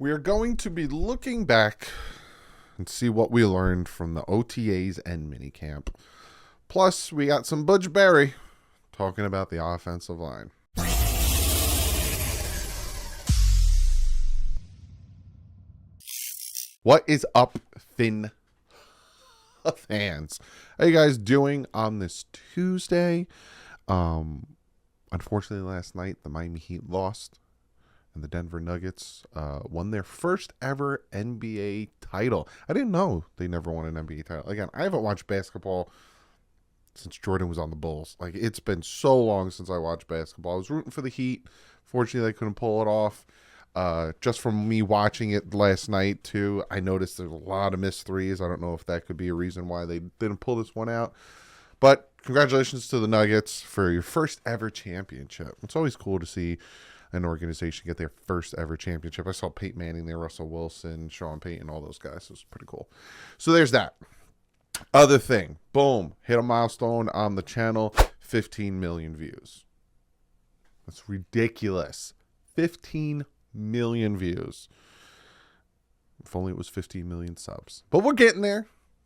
We are going to be looking back and see what we learned from the OTAs and minicamp. Plus, we got some Butch Berry talking about the offensive line. What is up, Finn fans? How you guys doing on this Tuesday? Unfortunately, last night the Miami Heat lost, and the Denver Nuggets won their first ever NBA title. I didn't know they never won an NBA title. Again, I haven't watched basketball since Jordan was on the Bulls. Like, it's been so long since I watched basketball. I was rooting for the Heat. Fortunately, they couldn't pull it off. Just from me watching it last night, too, I noticed there's a lot of missed threes. I don't know if that could be a reason why they didn't pull this one out. But congratulations to the Nuggets for your first ever championship. It's always cool to see an organization get their first ever championship. I saw Peyton Manning there, Russell Wilson, Sean Payton, all those guys. It was pretty cool. So there's that. Other thing, boom, hit a milestone on the channel, 15 million views. That's ridiculous. 15 million views. If only it was 15 million subs. But we're getting there.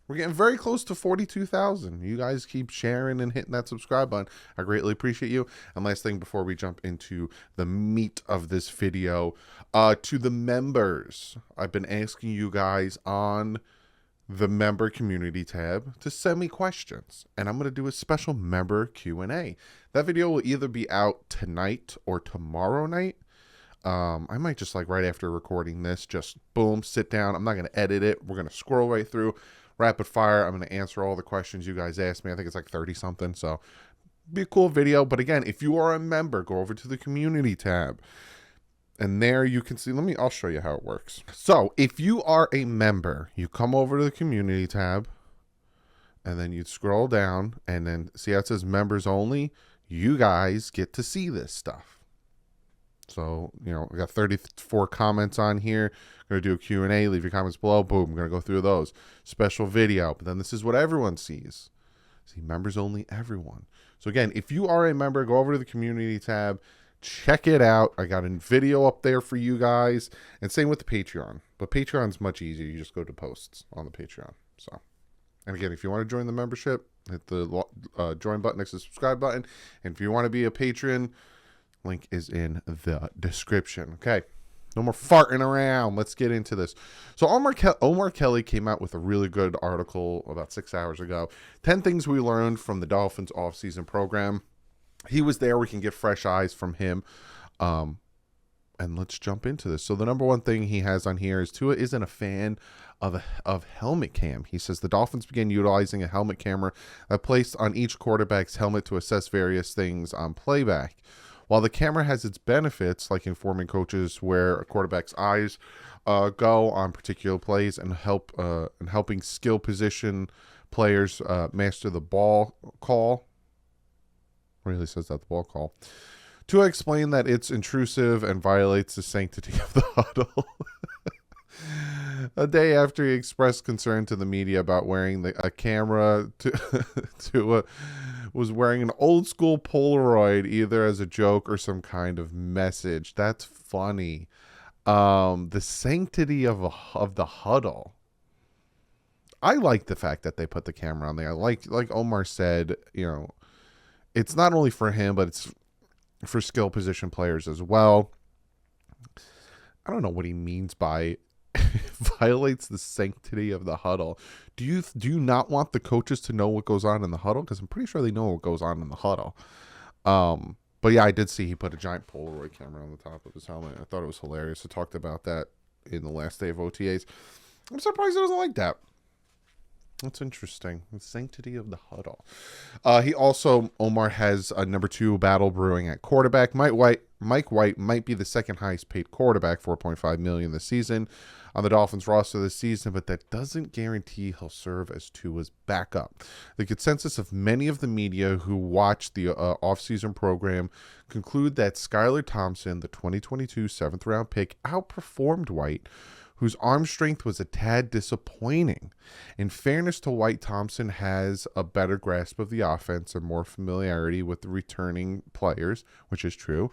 We're getting very close to 42,000. You guys keep sharing and hitting that subscribe button. I greatly appreciate you. And last thing before we jump into the meat of this video, to the members, I've been asking you guys on the member community tab to send me questions, and I'm going to do a special member Q&A. That video will either be out tonight or tomorrow night. I might just, like, right after recording this, just boom, sit down. I'm not going to edit it. We're going to scroll right through, rapid fire. I'm going to answer all the questions you guys asked me. I think it's like 30 something, so be a cool video. But again, if you are a member, go over to the community tab, and there you can see, I'll show you how it works. So if you are a member, you come over to the community tab, and then you scroll down, and then see how it says members only. You guys get to see this stuff. So, you know, we got 34 comments on here. I'm going to do a Q&A. Leave your comments below. Boom. I'm going to go through those. Special video. But then this is what everyone sees. See, members only, everyone. So again, if you are a member, go over to the community tab. Check it out. I got a video up there for you guys. And same with the Patreon. But Patreon's much easier. You just go to posts on the Patreon. So, and again, if you want to join the membership, hit the join button next to the subscribe button. And if you want to be a patron, link is in the description. Okay, no more farting around. Let's get into this. So Omar Kelly came out with a really good article about 6 hours ago. 10 things we learned from the Dolphins offseason program. He was there. We can get fresh eyes from him. And let's jump into this. So the number one thing he has on here is Tua isn't a fan of helmet cam. He says the Dolphins began utilizing a helmet camera placed on each quarterback's helmet to assess various things on playback. While the camera has its benefits, like informing coaches where a quarterback's eyes go on particular plays and helping skill position players master the ball call, really says that the ball call, to explain that it's intrusive and violates the sanctity of the huddle. A day after he expressed concern to the media about wearing a camera was wearing an old school Polaroid, either as a joke or some kind of message. That's funny. The sanctity of the huddle. I like the fact that they put the camera on there. Like Omar said, you know, it's not only for him, but it's for skill position players as well. I don't know what he means by violates the sanctity of the huddle. Do you not want the coaches to know what goes on in the huddle? Because I'm pretty sure they know what goes on in the huddle. But yeah, I did see he put a giant Polaroid camera on the top of his helmet. I thought it was hilarious. I talked about that in the last day of OTAs. I'm surprised he doesn't like that. That's interesting. The sanctity of the huddle. Omar has a number 2 battle brewing at quarterback. Mike White might be the second highest paid quarterback, $4.5 million this season on the Dolphins roster this season, but that doesn't guarantee he'll serve as Tua's backup. The consensus of many of the media who watched the offseason program conclude that Skylar Thompson, the 2022 7th round pick, outperformed White, whose arm strength was a tad disappointing. In fairness to White, Thompson has a better grasp of the offense and more familiarity with the returning players, which is true.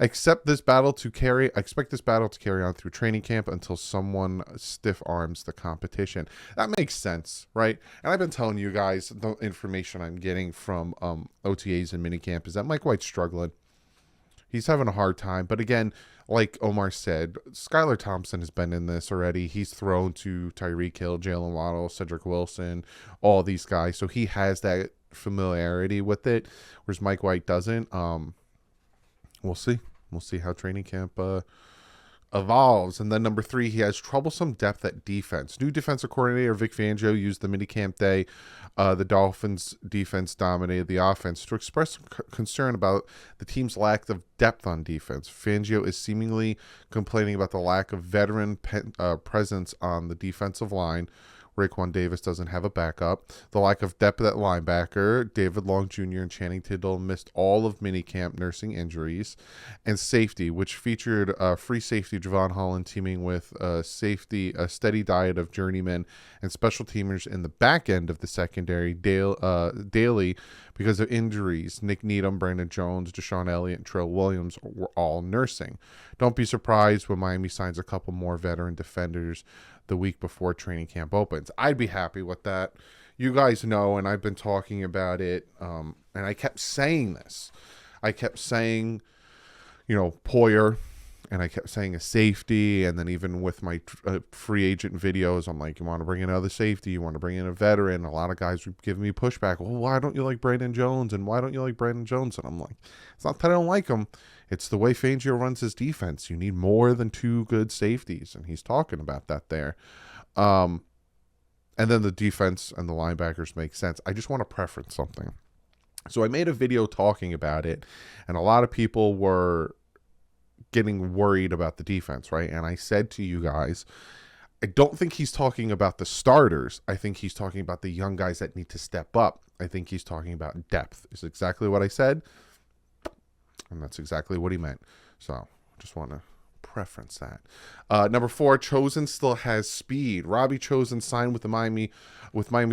Expect this battle to carry on through training camp until someone stiff arms the competition. That makes sense, right? And I've been telling you guys the information I'm getting from OTAs and minicamp is that Mike White's struggling. He's having a hard time. But again, like Omar said, Skylar Thompson has been in this already. He's thrown to Tyreek Hill, Jalen Waddle, Cedric Wilson, all these guys. So he has that familiarity with it, whereas Mike White doesn't. We'll see. We'll see how training camp evolves. And then number 3, he has troublesome depth at defense. New defensive coordinator Vic Fangio used the minicamp day the Dolphins defense dominated the offense to express concern about the team's lack of depth on defense. Fangio is seemingly complaining about the lack of veteran presence on the defensive line. Raekwon Davis doesn't have a backup. The lack of depth at linebacker. David Long Jr. and Channing Tindall missed all of minicamp nursing injuries. And safety, which featured free safety Javon Holland teaming with a steady diet of journeymen and special teamers in the back end of the secondary daily because of injuries. Nick Needham, Brandon Jones, Deshaun Elliott, and Trill Williams were all nursing. Don't be surprised when Miami signs a couple more veteran defenders the week before training camp opens. I'd be happy with that. You guys know, and I've been talking about it, and I kept saying this. I kept saying, Poyer, and I kept saying a safety, and then even with my free agent videos, I'm like, you want to bring in another safety, you want to bring in a veteran. A lot of guys were giving me pushback. Well, why don't you like Brandon Jones, and why don't you like Brandon Jones? And I'm like, it's not that I don't like him. It's the way Fangio runs his defense. You need more than 2 good safeties, and he's talking about that there. And then the defense and the linebackers make sense. I just want to preference something. So I made a video talking about it, and a lot of people were getting worried about the defense, right? And I said to you guys, I don't think he's talking about the starters. I think he's talking about the young guys that need to step up. I think he's talking about depth. Is exactly what I said. And that's exactly what he meant. So just want to preference that. Number 4, Chosen still has speed. Robbie Chosen signed with Miami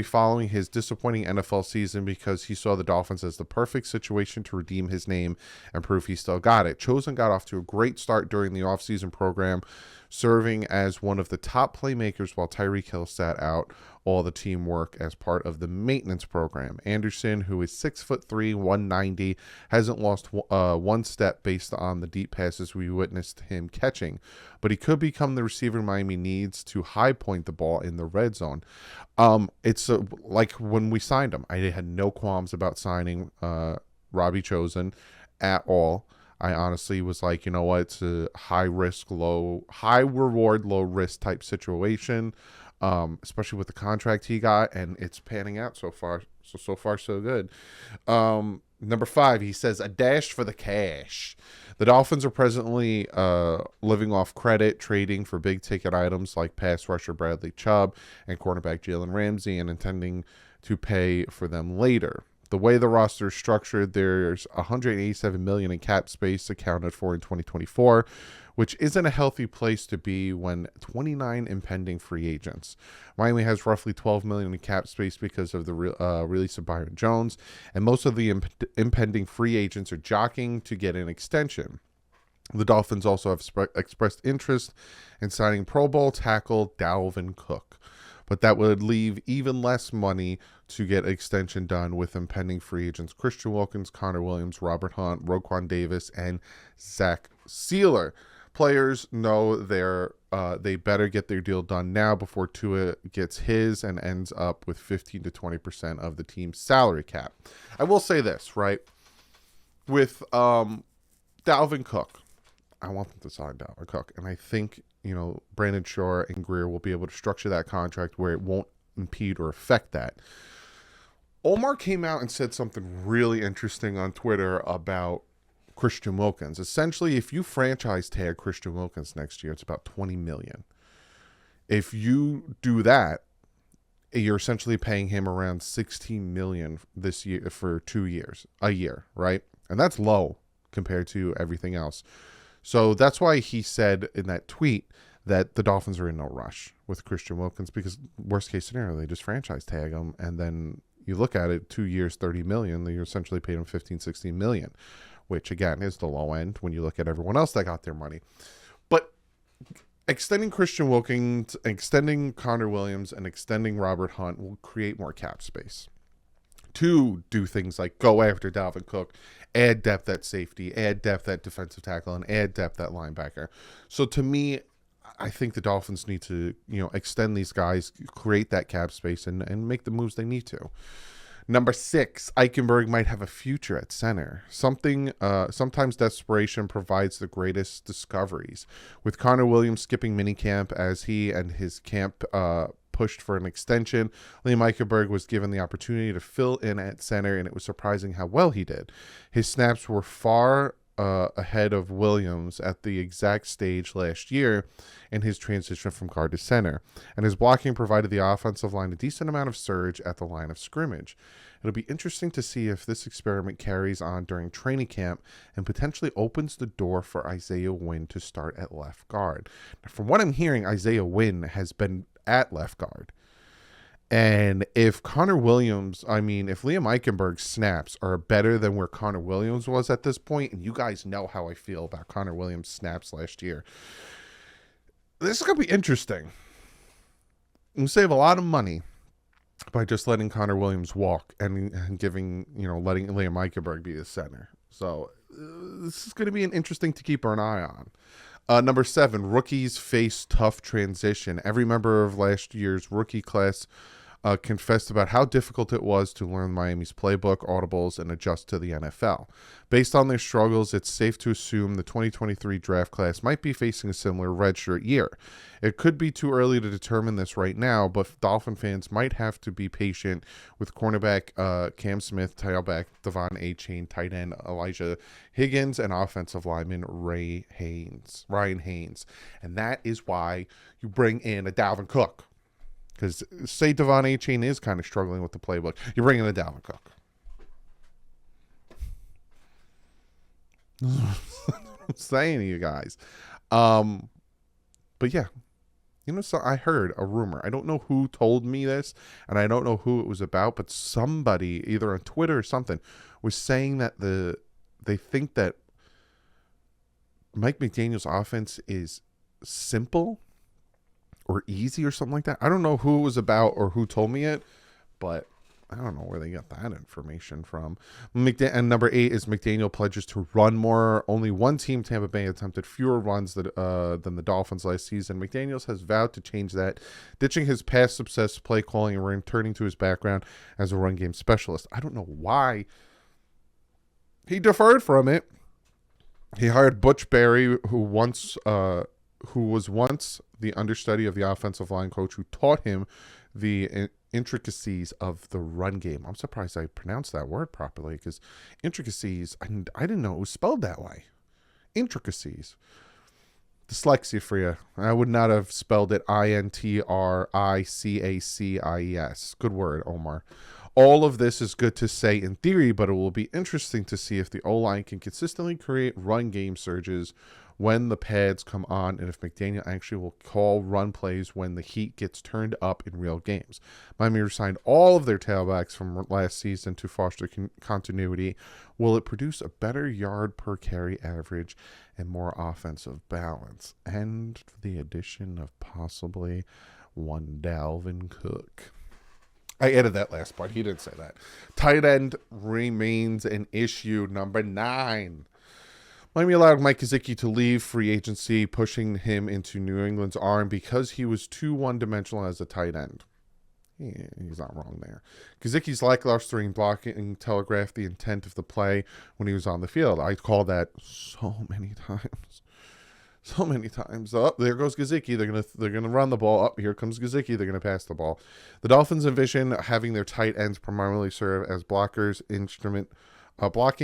following his disappointing NFL season because he saw the Dolphins as the perfect situation to redeem his name and prove he still got it. Chosen got off to a great start during the offseason program, serving as one of the top playmakers while Tyreek Hill sat out all the teamwork as part of the maintenance program. Anderson, who is 6'3", 190, hasn't lost one step based on the deep passes we witnessed him catching, but he could become the receiver Miami needs to high point the ball in the red zone. It's like when we signed him, I had no qualms about signing Robbie Chosen at all. I honestly was like, you know what, it's a high reward, low risk type situation. Especially with the contract he got, and it's panning out so far. So far, so good. Number 5, he says, a dash for the cash. The Dolphins are presently living off credit, trading for big ticket items like pass rusher Bradley Chubb and cornerback Jalen Ramsey, and intending to pay for them later. The way the roster is structured, there's $187 million in cap space accounted for in 2024, which isn't a healthy place to be when 29 impending free agents. Miami has roughly $12 million in cap space because of the release of Byron Jones, and most of the impending free agents are jockeying to get an extension. The Dolphins also have expressed interest in signing Pro Bowl tackle Dalvin Cook, but that would leave even less money to get an extension done with impending free agents Christian Wilkins, Connor Williams, Robert Hunt, Roquan Davis, and Zach Sealer. Players know they better get their deal done now before Tua gets his and ends up with 15 to 20% of the team's salary cap. I will say this, right? With Dalvin Cook, I want them to sign Dalvin Cook, and I think Brandon Shore and Greer will be able to structure that contract where it won't impede or affect that. Omar came out and said something really interesting on Twitter about Christian Wilkins. Essentially, if you franchise tag Christian Wilkins next year, it's about $20 million. If you do that, you're essentially paying him around $16 million this year for 2 years, a year, right? And that's low compared to everything else. So that's why he said in that tweet that the Dolphins are in no rush with Christian Wilkins, because worst case scenario, they just franchise tag him, and then you look at it, 2 years, $30 million, then you're essentially paid him $15-16 million, which again is the low end when you look at everyone else that got their money. But extending Christian Wilkins, extending Connor Williams, and extending Robert Hunt will create more cap space to do things like go after Dalvin Cook, add depth at safety, add depth at defensive tackle, and add depth at linebacker. So to me, I think the Dolphins need to, extend these guys, create that cap space, and make the moves they need to. Number 6, Eichenberg might have a future at center. Sometimes desperation provides the greatest discoveries. With Connor Williams skipping minicamp as he and his camp pushed for an extension, Liam Eichenberg was given the opportunity to fill in at center, and it was surprising how well he did. His snaps were far ahead of Williams at the exact stage last year in his transition from guard to center, and his blocking provided the offensive line a decent amount of surge at the line of scrimmage. It'll be interesting to see if this experiment carries on during training camp and potentially opens the door for Isaiah Wynn to start at left guard. Now, from what I'm hearing, Isaiah Wynn has been at left guard. And if Liam Eichenberg's snaps are better than where Connor Williams was at this point, and you guys know how I feel about Connor Williams' snaps last year, this is going to be interesting. You save a lot of money by just letting Connor Williams walk and letting Liam Eichenberg be the center. So this is going to be an interesting to keep an eye on. Number 7, rookies face tough transition. Every member of last year's rookie class confessed about how difficult it was to learn Miami's playbook, audibles, and adjust to the NFL. Based on their struggles, it's safe to assume the 2023 draft class might be facing a similar redshirt year. It could be too early to determine this right now, but Dolphin fans might have to be patient with cornerback Cam Smith, tailback Devon Achane, tight end Elijah Higgins, and offensive lineman Ryan Haynes. And that is why you bring in a Dalvin Cook. Because say Devon Achane is kind of struggling with the playbook, you're bringing in a Dalvin Cook. I'm saying to you guys. But yeah. So I heard a rumor. I don't know who told me this, and I don't know who it was about, but somebody, either on Twitter or something, was saying that they think that Mike McDaniel's offense is simple or easy or something like that. I don't know who it was about or who told me it, but I don't know where they got that information from. And number 8 is McDaniel pledges to run more. Only one team, Tampa Bay, attempted fewer runs than the Dolphins last season. McDaniels has vowed to change that, ditching his past success play calling and returning to his background as a run game specialist. I don't know why he deferred from it. He hired Butch Barry, who was once the understudy of the offensive line coach, who taught him the intricacies of the run game. I'm surprised I pronounced that word properly, because intricacies, I didn't know it was spelled that way. Intricacies. Dyslexia for you. I would not have spelled it INTRICACIES. Good word, Omar. All of this is good to say in theory, but it will be interesting to see if the O-line can consistently create run game surges when the pads come on, and if McDaniel actually will call run plays when the heat gets turned up in real games. Miami resigned all of their tailbacks from last season to foster continuity. Will it produce a better yard per carry average and more offensive balance? And the addition of possibly one Dalvin Cook. I added that last part. He didn't say that. Tight end remains an issue. Number 9. Miami allowed Mike Gesicki to leave free agency, pushing him into New England's arm because he was too one-dimensional as a tight end. He's not wrong there. Gesicki's lackluster in blocking telegraphed the intent of the play when he was on the field. I called that so many times. So many times. Oh, there goes Gesicki. They're gonna run the ball. Up here comes Gesicki. They're gonna pass the ball. The Dolphins envision having their tight ends primarily serve as blocking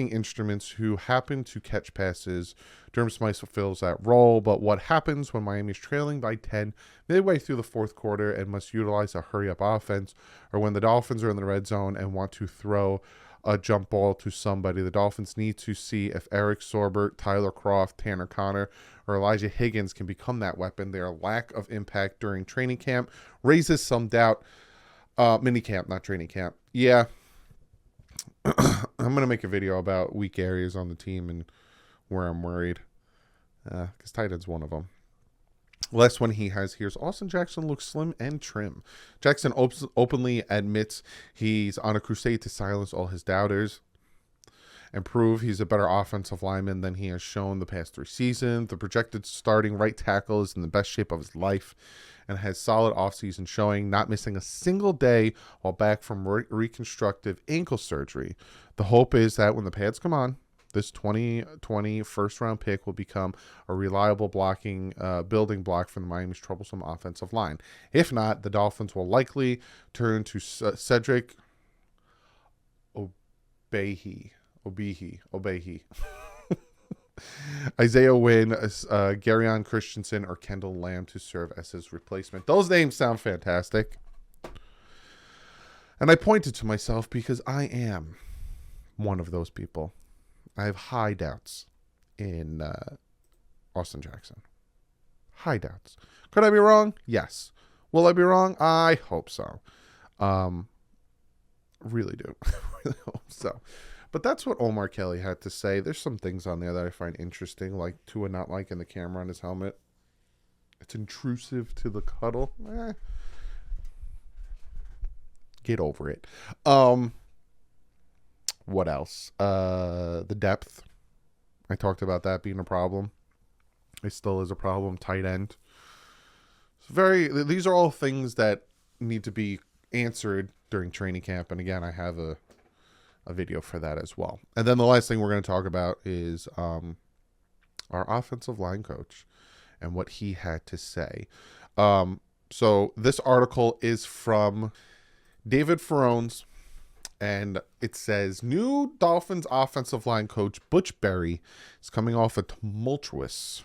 instruments who happen to catch passes. Durham Smythe fills that role, but what happens when Miami's trailing by 10 midway through the fourth quarter and must utilize a hurry-up offense, or when the Dolphins are in the red zone and want to throw a jump ball to somebody. The Dolphins need to see if Eric Sorbert, Tyler Croft, Tanner Connor, or Elijah Higgins can become that weapon. Their lack of impact during training camp raises some doubt. Mini camp, not training camp. Yeah. I'm going to make a video about weak areas on the team and where I'm worried. Because tight end's one of them. Last one he has here is Austin Jackson looks slim and trim. Jackson openly admits he's on a crusade to silence all his doubters and prove he's a better offensive lineman than he has shown the past 3 seasons. The projected starting right tackle is in the best shape of his life and has solid offseason showing, not missing a single day while back from reconstructive ankle surgery. The hope is that when the pads come on, this 2020 first-round pick will become a reliable building block for the Miami's troublesome offensive line. If not, the Dolphins will likely turn to Cedric Obehe, Isaiah Wynn, Garyon Christensen, or Kendall Lamb to serve as his replacement. Those names sound fantastic. And I pointed to myself because I am one of those people. I have high doubts in Austin Jackson. High doubts. Could I be wrong? Yes. Will I be wrong? I hope so. Really do. Really hope so. But that's what Omar Kelly had to say. There's some things on there that I find interesting, like Tua not liking the camera on his helmet. It's intrusive to the cuddle. Get over it. What else? The depth. I talked about that being a problem. It still is a problem. Tight end. These are all things that need to be answered during training camp. And again, I have a video for that as well. And then the last thing we're going to talk about is our offensive line coach and what he had to say. So this article is from David Ferrone's, and it says, new Dolphins offensive line coach Butch Berry is coming off a tumultuous,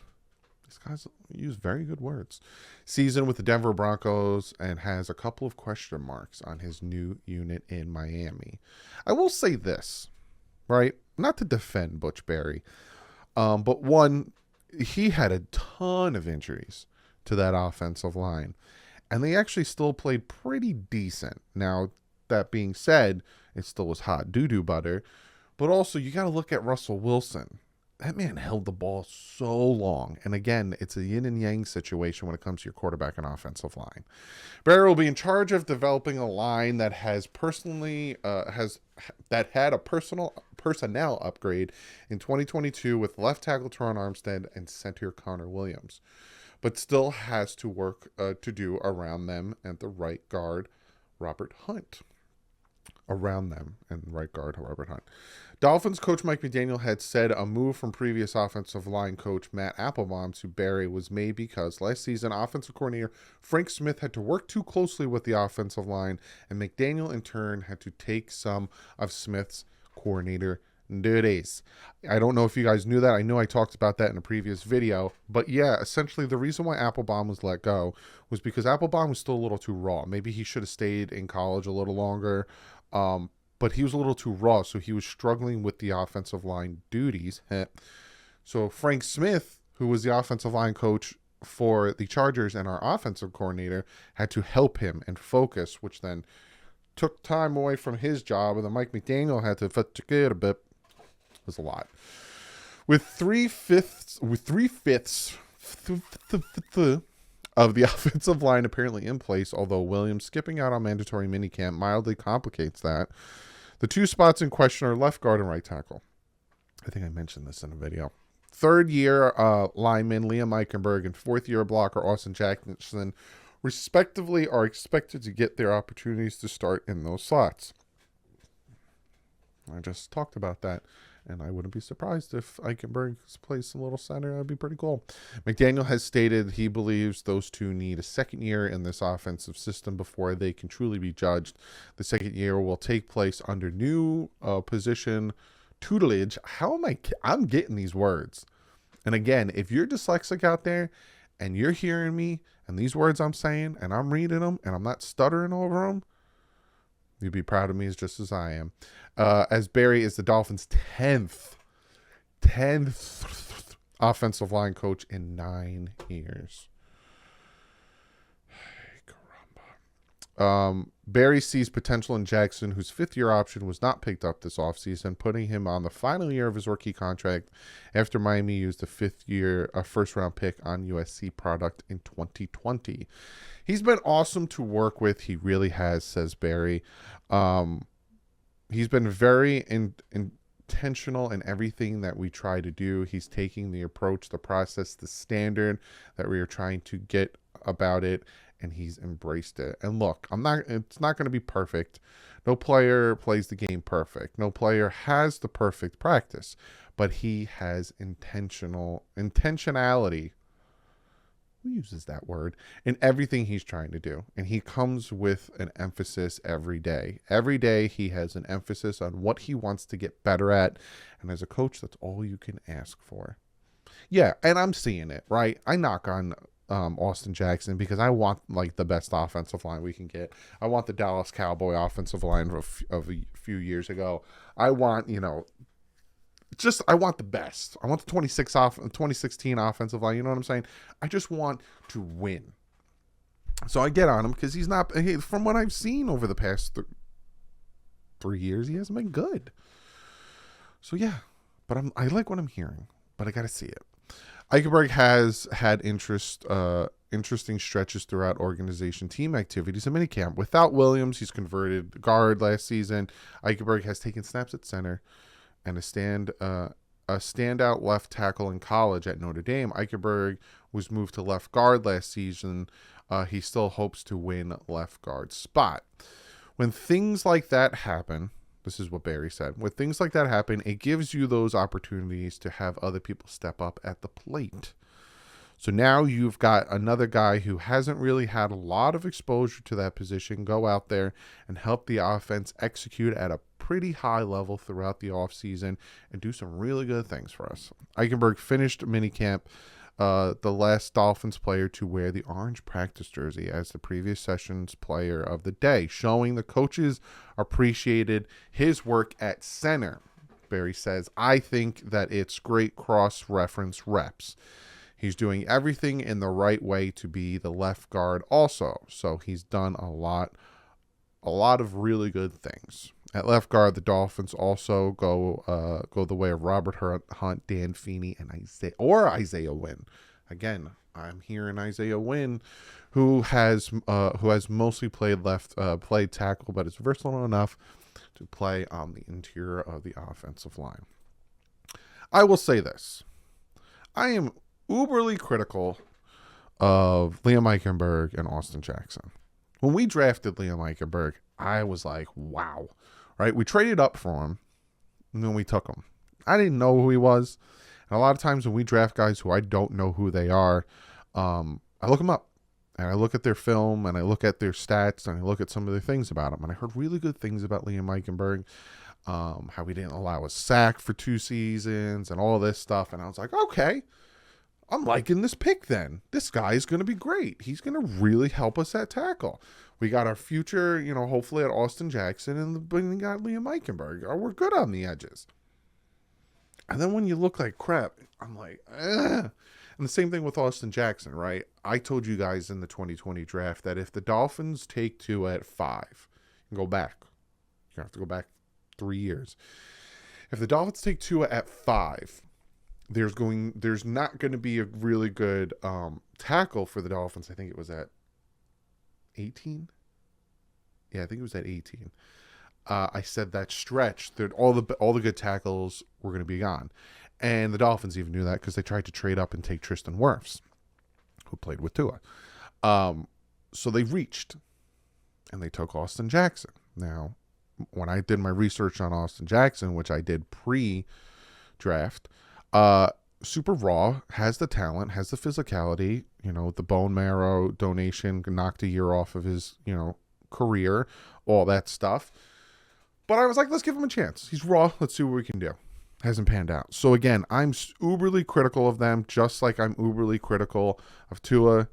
these guys use very good words, season with the Denver Broncos and has a couple of question marks on his new unit in Miami. I will say this, right? Not to defend Butch Berry, but one, he had a ton of injuries to that offensive line, and they actually still played pretty decent. Now, that being said, it still was hot doo-doo butter. But also, you got to look at Russell Wilson. That man held the ball so long. And again, it's a yin and yang situation when it comes to your quarterback and offensive line. Barry will be in charge of developing a line that had a personnel upgrade in 2022 with left tackle Teron Armstead and center Connor Williams, but still has to work to do around them and the right guard Robert Hunt. Dolphins coach Mike McDaniel had said a move from previous offensive line coach Matt Applebaum to Barry was made because last season offensive coordinator Frank Smith had to work too closely with the offensive line, and McDaniel in turn had to take some of Smith's coordinator duties. I don't know if you guys knew that. I know I talked about that in a previous video, but yeah, essentially the reason why Applebaum was let go was because Applebaum was still a little too raw. Maybe he should have stayed in college a little longer. But he was a little too raw, so he was struggling with the offensive line duties. So Frank Smith, who was the offensive line coach for the Chargers and our offensive coordinator, had to help him and focus, which then took time away from his job, and then Mike McDaniel had to get a bit. It was a lot. With three fifths of the offensive line apparently in place, although Williams skipping out on mandatory minicamp mildly complicates that. The two spots in question are left guard and right tackle. I think I mentioned this in a video. Third-year lineman Liam Eichenberg and fourth-year blocker Austin Jackson, respectively, are expected to get their opportunities to start in those slots. I just talked about that. And I wouldn't be surprised if Eichenberg's placed in little center. That'd be pretty cool. McDaniel has stated he believes those two need a second year in this offensive system before they can truly be judged. The second year will take place under new position tutelage. I'm getting these words. And again, if you're dyslexic out there and you're hearing me and these words I'm saying and I'm reading them and I'm not stuttering over them, You'd be proud of me as just as I am. As Barry is the Dolphins' 10th offensive line coach in 9 years. Barry sees potential in Jackson, whose 5th-year option was not picked up this offseason, putting him on the final year of his rookie contract after Miami used a 5th-year first-round pick on USC product in 2020. He's been awesome to work with. He really has, says Barry. He's been very intentional in everything that we try to do. He's taking the approach, the process, the standard that we are trying to get about it, and he's embraced it. And look, it's not going to be perfect. No player plays the game perfect. No player has the perfect practice, but he has intentionality. Who uses that word? In everything he's trying to do. And he comes with an emphasis every day. Every day he has an emphasis on what he wants to get better at. And as a coach, that's all you can ask for. Yeah, and I'm seeing it, right? I knock on Austin Jackson because I want like the best offensive line we can get. I want the Dallas Cowboy offensive line of a few years ago. I want, I want the best. I want the 2016 offensive line. You know what I'm saying? I just want to win. So I get on him because he's not, from what I've seen over the past 3 years, he hasn't been good. So yeah, but I like what I'm hearing, but I got to see it. Eichenberg has had interesting stretches throughout organization team activities and minicamp. Without Williams, he's converted guard last season. Eichenberg has taken snaps at center and a standout left tackle in college at Notre Dame. Eichenberg was moved to left guard last season. He still hopes to win left guard spot. When things like that happen, this is what Barry said. When things like that happen, it gives you those opportunities to have other people step up at the plate. So now you've got another guy who hasn't really had a lot of exposure to that position go out there and help the offense execute at a pretty high level throughout the offseason and do some really good things for us. Eichenberg finished minicamp the last Dolphins player to wear the orange practice jersey as the previous session's player of the day, showing the coaches appreciated his work at center. Barry says, I think that it's great cross-reference reps. He's doing everything in the right way to be the left guard also. So he's done a lot of really good things. At left guard, the Dolphins also go the way of Robert Hunt, Dan Feeney, and Isaiah Wynn. Again, I'm hearing Isaiah Wynn, who has mostly played tackle, but is versatile enough to play on the interior of the offensive line. I will say this: I am uberly critical of Liam Eichenberg and Austin Jackson. When we drafted Liam Eichenberg, I was like, wow. Right? We traded up for him, and then we took him. I didn't know who he was. And a lot of times when we draft guys who I don't know who they are, I look them up. And I look at their film, and I look at their stats, and I look at some of the things about them. And I heard really good things about Liam Eichenberg, how he didn't allow a sack for 2 seasons, and all this stuff. And I was like, okay, I'm liking this pick then. This guy is going to be great. He's going to really help us at tackle. We got our future, hopefully at Austin Jackson, and we got Liam Eichenberg. We're good on the edges. And then when you look like crap, I'm like, ugh. And the same thing with Austin Jackson, right? I told you guys in the 2020 draft that if the Dolphins take Tua at 5, you can go back. You have to go back 3 years. If the Dolphins take Tua at 5, there's not going to be a really good tackle for the Dolphins. I think it was at 18. Yeah, I think it was at 18. I said that stretch that all the good tackles were going to be gone, and the Dolphins even knew that because they tried to trade up and take Tristan Wirfs, who played with Tua. So they reached, and they took Austin Jackson. Now, when I did my research on Austin Jackson, which I did pre-draft, super raw, has the talent, has the physicality, the bone marrow donation knocked a year off of his, career, all that stuff. But I was like, let's give him a chance. He's raw. Let's see what we can do. Hasn't panned out. So again, I'm uberly critical of them, just like I'm uberly critical of Tua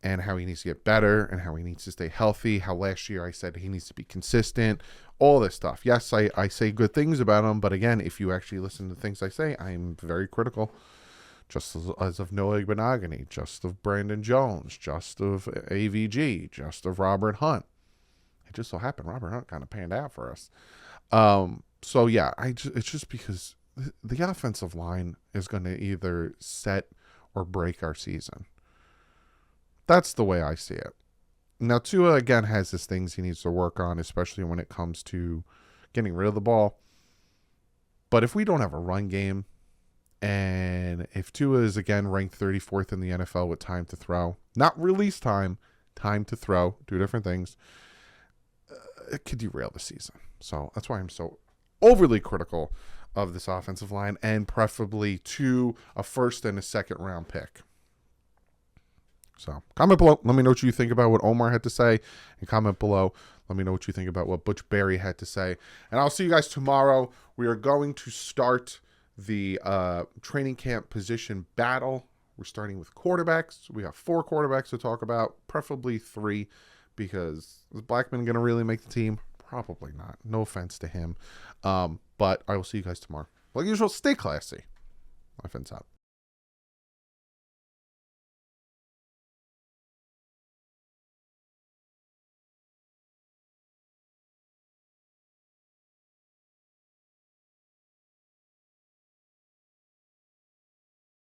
and how he needs to get better and how he needs to stay healthy, how last year I said he needs to be consistent, all this stuff. Yes, I say good things about him, but again, if you actually listen to the things I say, I'm very critical. Just as of Noah Benogany, just of Brandon Jones, just of AVG, just of Robert Hunt. It just so happened Robert Hunt kind of panned out for us. So yeah, it's just because the offensive line is going to either set or break our season. That's the way I see it. Now, Tua, again, has his things he needs to work on, especially when it comes to getting rid of the ball. But if we don't have a run game, and if Tua is, again, ranked 34th in the NFL with time to throw, not release time, time to throw, two different things, it could derail the season. So that's why I'm so overly critical of this offensive line, and preferably to a first and a second round pick. So comment below. Let me know what you think about what Omar had to say. And comment below. Let me know what you think about what Butch Berry had to say. And I'll see you guys tomorrow. We are going to start the training camp position battle. We're starting with quarterbacks. We have 4 quarterbacks to talk about, preferably 3, because is Blackman going to really make the team? Probably not. No offense to him. But I will see you guys tomorrow. Like usual, stay classy. My friends out.